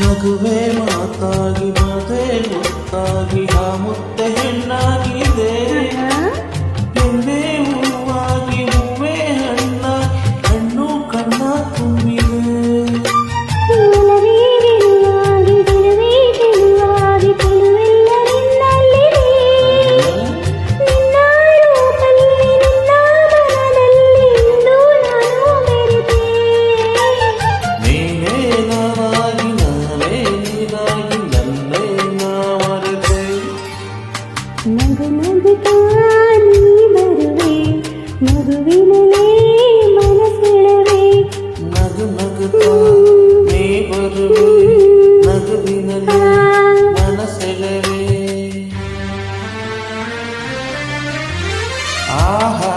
ನಗುವೆ ಮಾತಾಗಿ ಮಾತೆ ಮುತ್ತಾಗಿ ಆ ಮುತ್ತೆ ಹೆಣ್ಣಾಗಿದೆ ಎಣ್ಣೆ ಹೂವಾಗಿ ಹೂವೆ ಹಣ್ಣ ಹಣ್ಣು ಕಣ್ಣ ತುಂಬಿದೆ ನಗು ನಗುತ್ತಾ ನೀ ಬರುವೆ ನಗುವಿನಲೇ ಮನಸೆಳೆವೆ ನಗು ನಗುತ್ತಾ ನೀ ಬರುವೆ ನಗುವಿನಲೇ ಮನಸೆಳೆವೆ ಆಹಾ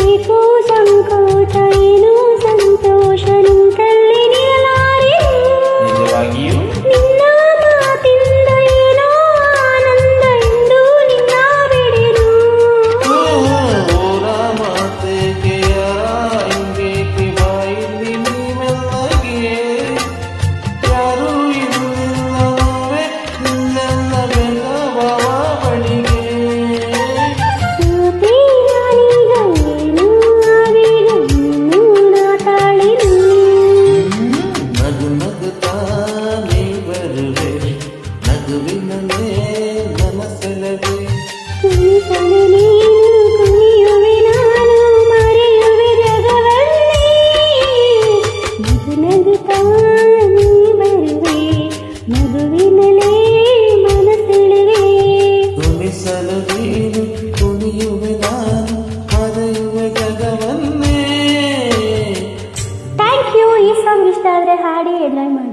ಏಕೋ ಸಂಕೋಚ ಏನೋ ಸಂತೋಷ ನಿಂತಲ್ಲಿ ನಿಲ್ಲಲಾರೆನು ನಿನ್ನ ಮಾತಿಂದ ಏನೋ ಆನಂದ ಎಂದು ನಿನ್ನ ಬಿಡೆನು ಓರ ಮಾತೆಗೆ ಹಿಂಗೇಕೆ ಬಾಯಿಲಿ ನೀವೆಲ್ಲಗೆ ಯಾರು ಇಲ್ಲವೇ ನಿನ್ನೆಲ್ಲ ಬೆಲ್ಲವ ಬಳಿಗೆ ನಗುವಿನಲೇ ಮನಸೆಳೆವೆ ಕುಣಿಸಲು ನೀನು ಕುಣಿಯುವೆ ನಾನು ಮರೆಯುವೆ ಜಗವನ್ನೇ ನಗು ನಗುತ್ತಾ ನೀ ಬರುವೆ ನಗುವಿನಲೇ ಮನಸೆಳೆವೆ ಕುಣಿಸಲು ನೀನು ಕುಣಿಯುವೆ ನಾನು ಮರೆಯುವೆ ಜಗವನ್ನೇ ಥ್ಯಾಂಕ್ ಯು. ಈ ಸಾಂಗ್ ಇಷ್ಟ ಆದರೆ ಹಾಡಿ ಎಂಜಾಯ್ ಮಾಡಿ.